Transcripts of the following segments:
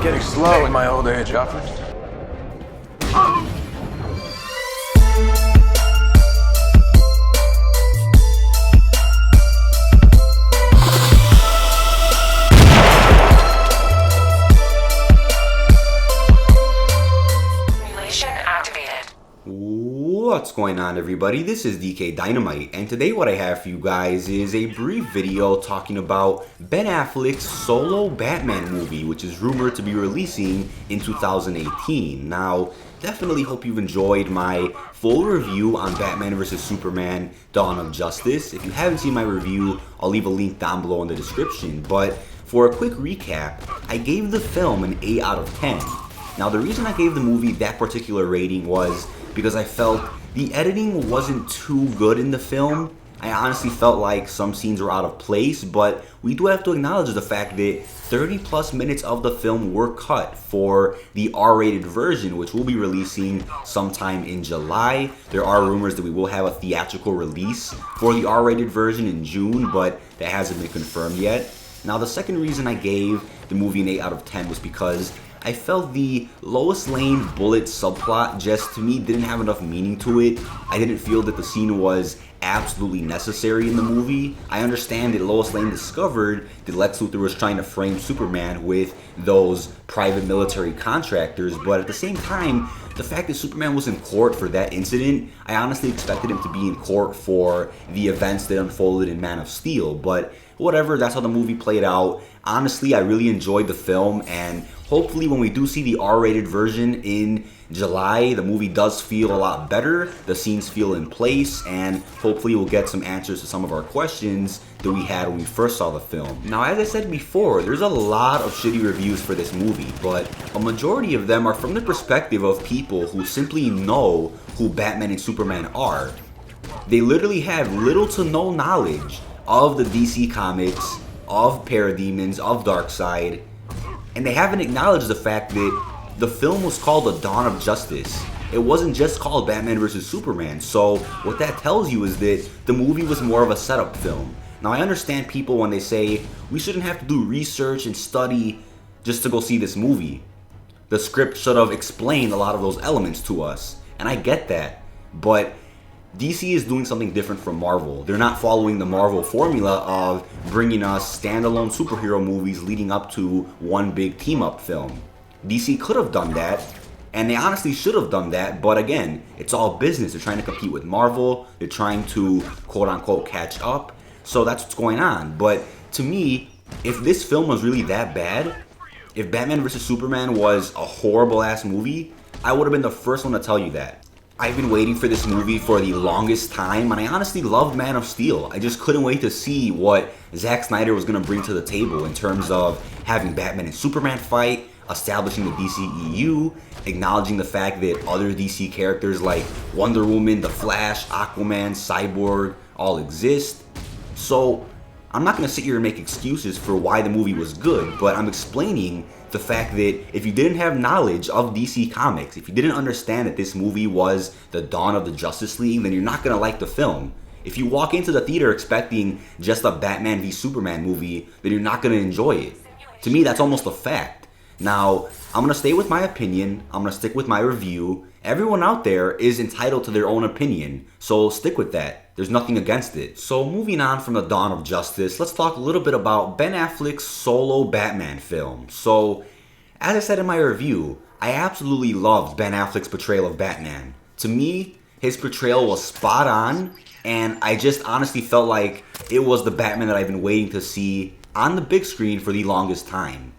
getting slow in my old age, Alfred. What's going on, everybody? This is dkdynamite, and today what I have for you guys is a brief video talking about Ben Affleck's solo Batman movie, which is rumored to be releasing in 2018. Now, definitely hope you've enjoyed my full review on Batman vs. Superman: Dawn of Justice. If you haven't seen my review, I'll leave a link down below in the description. But for a quick recap, I gave the film an 8 out of 10. Now, the reason I gave the movie that particular rating was because I felt the editing wasn't too good in the film. I honestly felt like some scenes were out of place, but we do have to acknowledge the fact that 30 plus minutes of the film were cut for the R-rated version, which will be releasing sometime in July. There are rumors that we will have a theatrical release for the R-rated version in June, but that hasn't been confirmed yet. Now, the second reason I gave the movie an 8 out of 10 was because I felt the Lois Lane bullet subplot just, to me, didn't have enough meaning to it. I didn't feel that the scene was absolutely necessary in the movie. I understand that Lois Lane discovered that Lex Luthor was trying to frame Superman with those private military contractors, but at the same time, the fact that Superman was in court for that incident, I honestly expected him to be in court for the events that unfolded in Man of Steel, but whatever, that's how the movie played out. Honestly, I really enjoyed the film, and hopefully when we do see the R-rated version in July, the movie does feel a lot better, the scenes feel in place, and hopefully we'll get some answers to some of our questions that we had when we first saw the film. Now, as I said before, there's a lot of shitty reviews for this movie, but a majority of them are from the perspective of people who simply know who Batman and Superman are. They literally have little to no knowledge of the DC comics, of Parademons, of Darkseid, and they haven't acknowledged the fact that the film was called The Dawn of Justice. It wasn't just called Batman vs. Superman, so what that tells you is that the movie was more of a setup film. Now, I understand people when they say we shouldn't have to do research and study just to go see this movie. The script should have explained a lot of those elements to us, and I get that, but DC is doing something different from Marvel. They're not following the Marvel formula of bringing us standalone superhero movies leading up to one big team-up film. DC could have done that, and they honestly should have done that, but again, it's all business. They're trying to compete with Marvel. They're trying to, quote-unquote, catch up. So that's what's going on. But to me, if this film was really that bad, if Batman vs. Superman was a horrible-ass movie, I would have been the first one to tell you that. I've been waiting for this movie for the longest time, and I honestly loved Man of Steel. I just couldn't wait to see what Zack Snyder was going to bring to the table in terms of having Batman and Superman fight, establishing the DCEU, acknowledging the fact that other DC characters like Wonder Woman, The Flash, Aquaman, Cyborg all exist. So I'm not going to sit here and make excuses for why the movie was good, but I'm explaining the fact that if you didn't have knowledge of DC Comics, if you didn't understand that this movie was the dawn of the Justice League, then you're not going to like the film. If you walk into the theater expecting just a Batman v Superman movie, then you're not going to enjoy it. To me, that's almost a fact. Now, I'm going to stay with my opinion. I'm going to stick with my review. Everyone out there is entitled to their own opinion, so stick with that. There's nothing against it. So moving on from the Dawn of Justice, let's talk a little bit about Ben Affleck's solo Batman film. So, as I said in my review, I absolutely loved Ben Affleck's portrayal of Batman. To me, his portrayal was spot on, and I just honestly felt like it was the Batman that I've been waiting to see on the big screen for the longest time.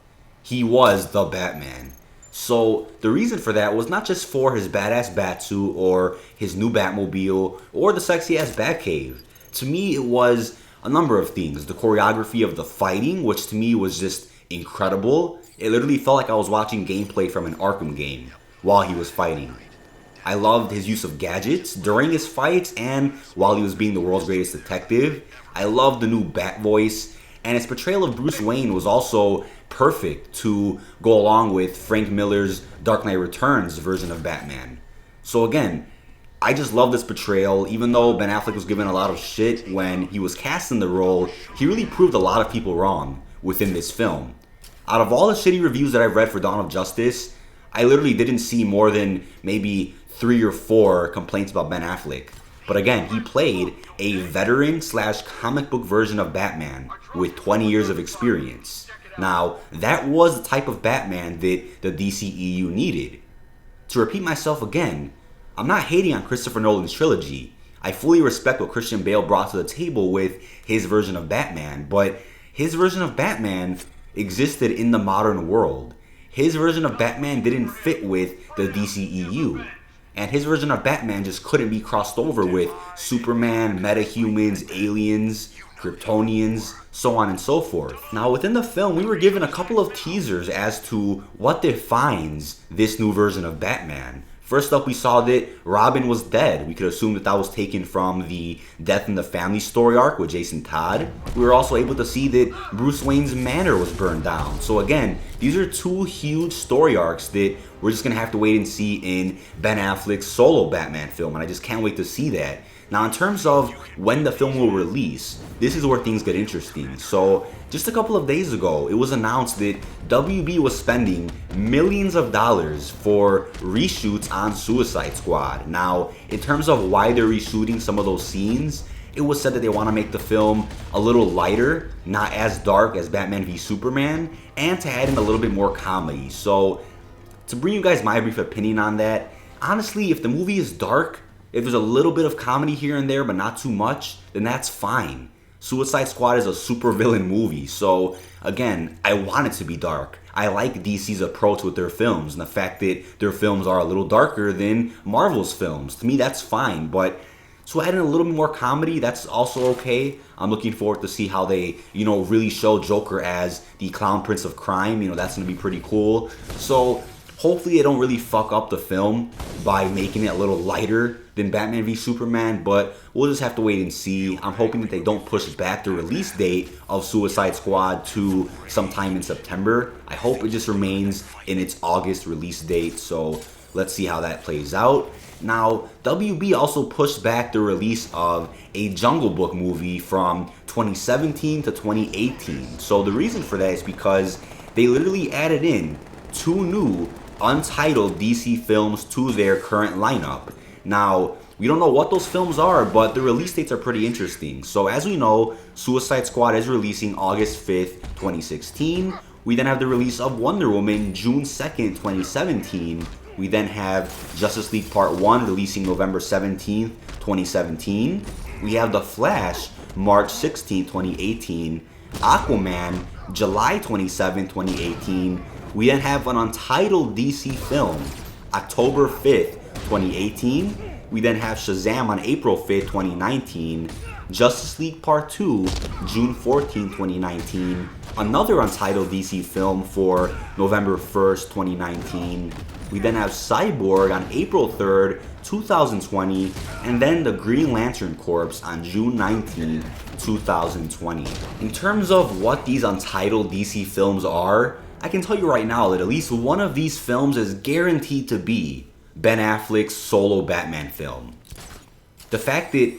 He was the Batman. So the reason for that was not just for his badass Batsuit or his new Batmobile or the sexy ass Batcave. To me, it was a number of things. The choreography of the fighting, which to me was just incredible. It literally felt like I was watching gameplay from an Arkham game while he was fighting. I loved his use of gadgets during his fights and while he was being the world's greatest detective. I loved the new Bat voice, and his portrayal of Bruce Wayne was also perfect to go along with Frank Miller's Dark Knight Returns version of Batman. So again, I just love this portrayal. Even though Ben Affleck was given a lot of shit when he was cast in the role, he really proved a lot of people wrong within this film. out of all the shitty reviews that I've read for Dawn of Justice, I literally didn't see more than maybe 3 or 4 complaints about Ben Affleck. But again, he played a veteran / comic book version of Batman with 20 years of experience. Now, that was the type of Batman that the DCEU needed. To repeat myself again, I'm not hating on Christopher Nolan's trilogy. I fully respect what Christian Bale brought to the table with his version of Batman, but his version of Batman existed in the modern world. His version of Batman didn't fit with the DCEU. And his version of Batman just couldn't be crossed over with Superman, metahumans, aliens, Kryptonians, so on and so forth. Now, within the film, we were given a couple of teasers as to what defines this new version of Batman. First up, we saw that Robin was dead. We could assume that that was taken from the Death in the Family story arc with Jason Todd. We were also able to see that Bruce Wayne's manor was burned down. So again, these are 2 huge story arcs that we're just going to have to wait and see in Ben Affleck's solo Batman film, and I just can't wait to see that. Now, in terms of when the film will release, this is where things get interesting. So, just a couple of days ago, it was announced that WB was spending millions of dollars for reshoots on Suicide Squad. Now, in terms of why they're reshooting some of those scenes, it was said that they want to make the film a little lighter, not as dark as Batman v Superman, and to add in a little bit more comedy. So, to bring you guys my brief opinion on that, honestly, if the movie is dark, if there's a little bit of comedy here and there, but not too much, then that's fine. Suicide Squad is a supervillain movie, so again, I want it to be dark. I like DC's approach with their films, and the fact that their films are a little darker than Marvel's films. To me, that's fine, but so adding a little bit more comedy, that's also okay. I'm looking forward to see how they, really show Joker as the clown prince of crime. That's going to be pretty cool. So hopefully they don't really fuck up the film by making it a little lighter than Batman v Superman, but we'll just have to wait and see. I'm hoping that they don't push back the release date of Suicide Squad to sometime in September. I hope it just remains in its August release date, so let's see how that plays out. Now, WB also pushed back the release of a Jungle Book movie from 2017 to 2018. So the reason for that is because they literally added in 2 new untitled DC films to their current lineup. Now, we don't know what those films are, but the release dates are pretty interesting. So as we know, Suicide Squad is releasing August 5th, 2016. We then have the release of Wonder Woman June 2nd, 2017. We then have Justice League Part 1 releasing November 17th, 2017. We have The Flash March 16th, 2018. Aquaman July 27th, 2018. We then have an untitled DC film October 5th, 2018. We then have Shazam on April 5th, 2019. Justice League Part 2, June 14, 2019. Another untitled DC film for November 1st, 2019. We then have Cyborg on April 3rd, 2020. And then The Green Lantern Corps on June 19, 2020. In terms of what these untitled DC films are, I can tell you right now that at least one of these films is guaranteed to be Ben Affleck's solo Batman film. The fact that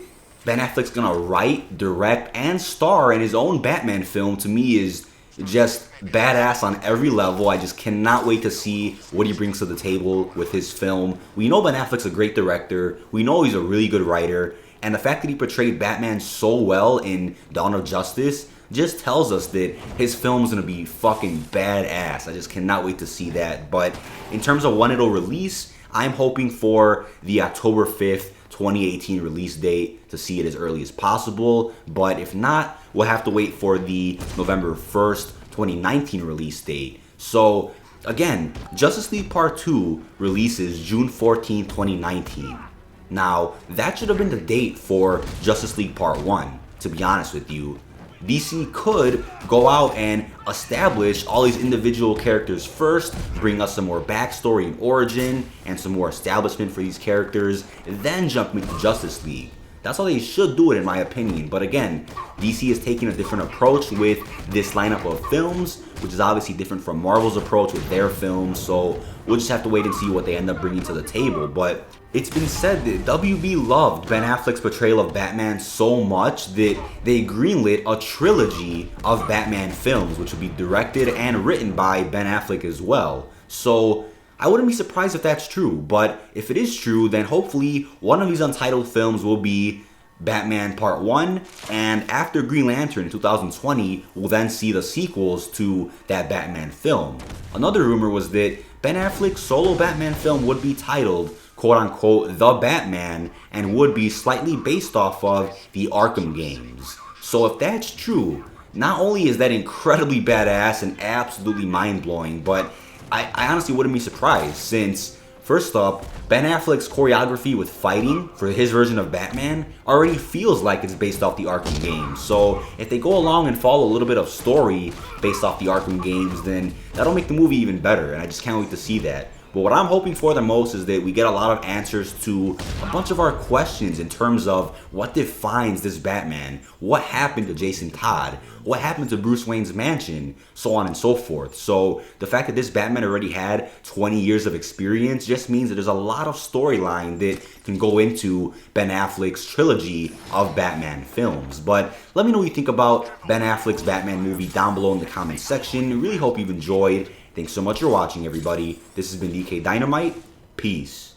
Ben Affleck's gonna write, direct, and star in his own Batman film, to me, is just badass on every level. I just cannot wait to see what he brings to the table with his film. We know Ben Affleck's a great director. We know he's a really good writer. And the fact that he portrayed Batman so well in Dawn of Justice just tells us that his film's gonna be fucking badass. I just cannot wait to see that. But in terms of when it'll release, I'm hoping for the October 5th, 2018 release date to see it as early as possible. But if not, we'll have to wait for the November 1st, 2019 release date. So again, Justice League Part 2 releases June 14, 2019. Now, that should have been the date for Justice League Part 1, to be honest with you. DC could go out and establish all these individual characters first, bring us some more backstory and origin, and some more establishment for these characters, then jump into Justice League. That's how they should do it, in my opinion. But again, DC is taking a different approach with this lineup of films, which is obviously different from Marvel's approach with their films. So we'll just have to wait and see what they end up bringing to the table. But it's been said that WB loved Ben Affleck's portrayal of Batman so much that they greenlit a trilogy of Batman films, which will be directed and written by Ben Affleck as well. So I wouldn't be surprised if that's true, but if it is true, then hopefully one of these untitled films will be Batman Part 1, and after Green Lantern in 2020, we'll then see the sequels to that Batman film. Another rumor was that Ben Affleck's solo Batman film would be titled, quote-unquote, The Batman, and would be slightly based off of the Arkham games. So if that's true, not only is that incredibly badass and absolutely mind-blowing, but I honestly wouldn't be surprised, since, first up, Ben Affleck's choreography with fighting for his version of Batman already feels like it's based off the Arkham games. So if they go along and follow a little bit of story based off the Arkham games, then that'll make the movie even better, and I just can't wait to see that. But what I'm hoping for the most is that we get a lot of answers to a bunch of our questions in terms of what defines this Batman, what happened to Jason Todd, what happened to Bruce Wayne's mansion, so on and so forth. So the fact that this Batman already had 20 years of experience just means that there's a lot of storyline that can go into Ben Affleck's trilogy of Batman films. But let me know what you think about Ben Affleck's Batman movie down below in the comments section. Really hope you've enjoyed. Thanks so much for watching, everybody. This has been DK Dynamite. Peace.